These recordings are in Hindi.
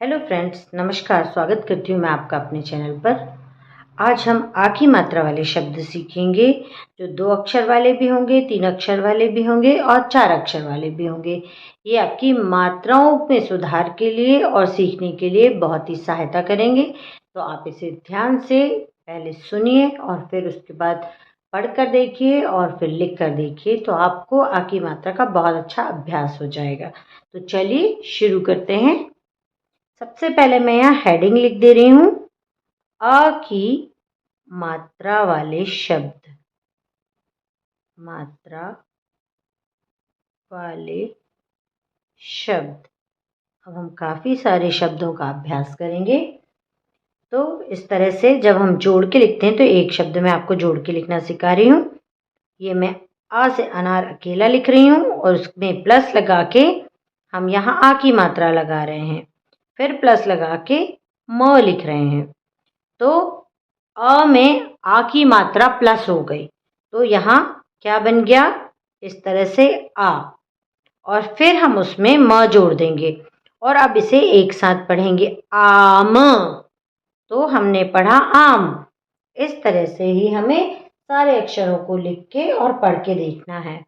हेलो फ्रेंड्स, नमस्कार। स्वागत करती हूँ मैं आपका अपने चैनल पर। आज हम आ की मात्रा वाले शब्द सीखेंगे जो 2 अक्षर वाले भी होंगे, 3 अक्षर वाले भी होंगे और 4 अक्षर वाले भी होंगे। ये आपकी मात्राओं में सुधार के लिए और सीखने के लिए बहुत ही सहायता करेंगे। तो आप इसे ध्यान से पहले सुनिए और फिर उसके बाद पढ़कर देखिए और फिर लिख कर देखिए, तो आपको आ की मात्रा का बहुत अच्छा अभ्यास हो जाएगा। तो चलिए शुरू करते हैं। सबसे पहले मैं यहाँ हेडिंग लिख दे रही हूँ, अ की मात्रा वाले शब्द। मात्रा वाले शब्द। अब हम काफ़ी सारे शब्दों का अभ्यास करेंगे। तो इस तरह से जब हम जोड़ के लिखते हैं तो एक शब्द में आपको जोड़ के लिखना सिखा रही हूँ। ये मैं आ से अनार अकेला लिख रही हूँ और उसमें प्लस लगा के हम यहाँ आ की मात्रा लगा रहे हैं, फिर प्लस लगा के म लिख रहे हैं। तो अ में आ की मात्रा प्लस हो गई, तो यहाँ क्या बन गया, इस तरह से आ, और फिर हम उसमें म जोड़ देंगे और अब इसे एक साथ पढ़ेंगे, आम। तो हमने पढ़ा आम। इस तरह से ही हमें सारे अक्षरों को लिख के और पढ़ के देखना है।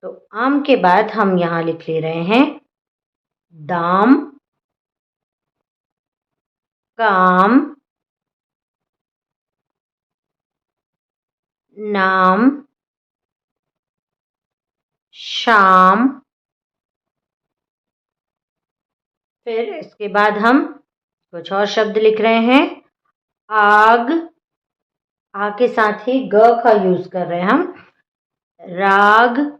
तो आम के बाद हम यहाँ लिख ले रहे हैं दाम, काम, नाम, शाम। फिर इसके बाद हम कुछ और शब्द लिख रहे हैं, आग। आ के साथ ही ग का यूज कर रहे हैं हम, राग,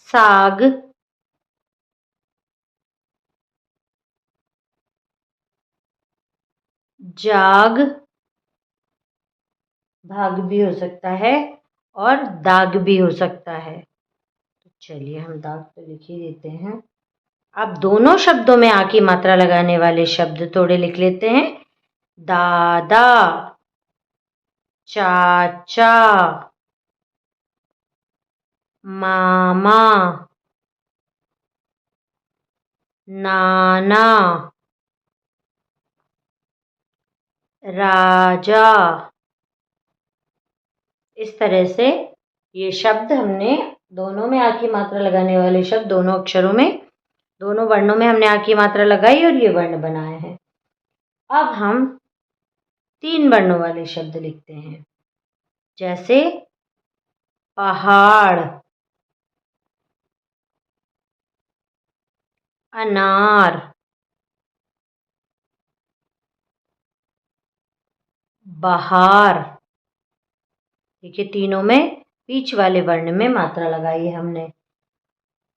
साग, जाग, भाग भी हो सकता है और दाग भी हो सकता है। तो चलिए हम दाग तो लिख ही देते हैं। अब दोनों शब्दों में आ की मात्रा लगाने वाले शब्द थोड़े लिख लेते हैं, दादा, चाचा, मामा, नाना, राजा। इस तरह से ये शब्द हमने दोनों में आ की मात्रा लगाने वाले शब्द, दोनों अक्षरों में, दोनों वर्णों में हमने आ की मात्रा लगाई और ये वर्ण बनाए हैं। अब हम 3 वर्णों वाले शब्द लिखते हैं, जैसे पहाड़, अनार, बहार। देखिए तीनों में बीच वाले वर्ण में मात्रा लगाई है हमने।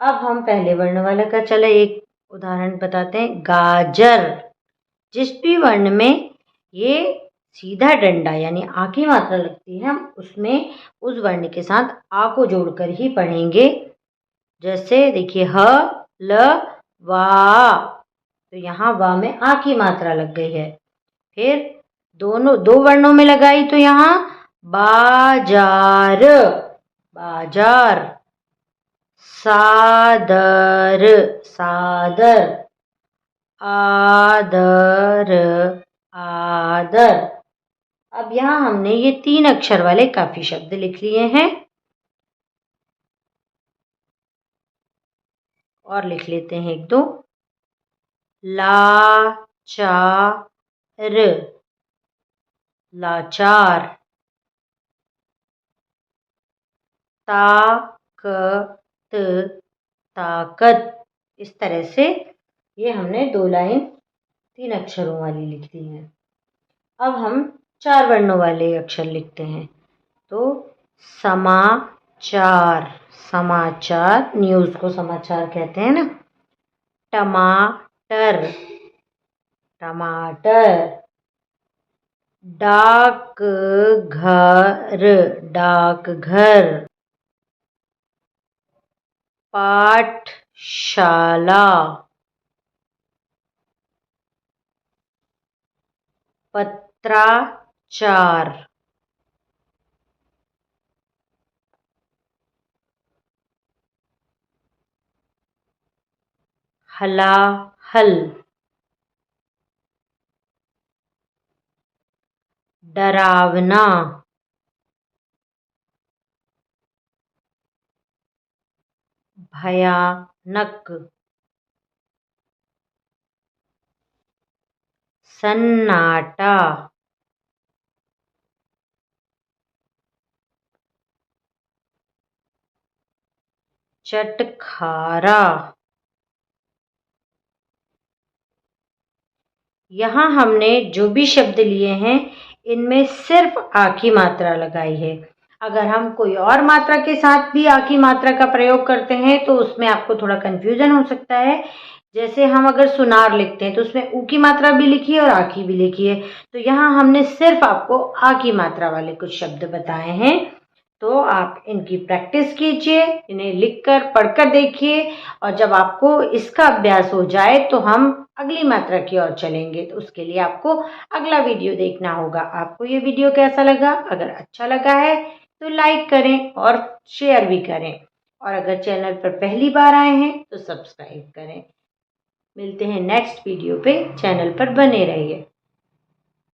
अब हम पहले वर्ण वाले का चलो एक उदाहरण बताते हैं, गाजर। जिस भी वर्ण में ये सीधा डंडा यानी आ की मात्रा लगती है, हम उसमें उस वर्ण के साथ आ को जोड़कर ही पढ़ेंगे। जैसे देखिए ह, ल, वा, तो यहाँ वा में आ की मात्रा लग गई है। फिर दोनों 2 वर्णों में लगाई तो यहाँ बाजार, बाजार, सादर, सादर, आदर, आदर। अब यहाँ हमने ये 3 अक्षर वाले काफी शब्द लिख लिए हैं और लिख लेते हैं एक दो, लाचार, लाचार, ताकत, ताकत। इस तरह से ये हमने 2 लाइन 3 अक्षरों वाली लिख दी है। अब हम 4 वर्णों वाले अक्षर लिखते हैं। तो समाचार, समाचार, न्यूज़ को समाचार कहते हैं ना। टमाटर, टमाटर, डाकघर, डाकघर, पाठशाला, पत्राचार, हलाहल, डरावना, भयानक, सन्नाटा, चटखारा। यहाँ हमने जो भी शब्द लिए हैं इनमें सिर्फ आ की मात्रा लगाई है। अगर हम कोई और मात्रा के साथ भी आ की मात्रा का प्रयोग करते हैं तो उसमें आपको थोड़ा कंफ्यूजन हो सकता है। जैसे हम अगर सुनार लिखते हैं तो उसमें ऊ की मात्रा भी लिखी है और आ की भी लिखी है। तो यहाँ हमने सिर्फ आपको आ की मात्रा वाले कुछ शब्द बताए हैं। तो आप इनकी प्रैक्टिस कीजिए, इन्हें लिखकर पढ़कर देखिए और जब आपको इसका अभ्यास हो जाए तो हम अगली मात्रा की ओर चलेंगे। तो उसके लिए आपको अगला वीडियो देखना होगा। आपको ये वीडियो कैसा लगा? अगर अच्छा लगा है तो लाइक करें और शेयर भी करें और अगर चैनल पर पहली बार आए हैं तो सब्सक्राइब करें। मिलते हैं नेक्स्ट वीडियो पे, चैनल पर बने रहिए।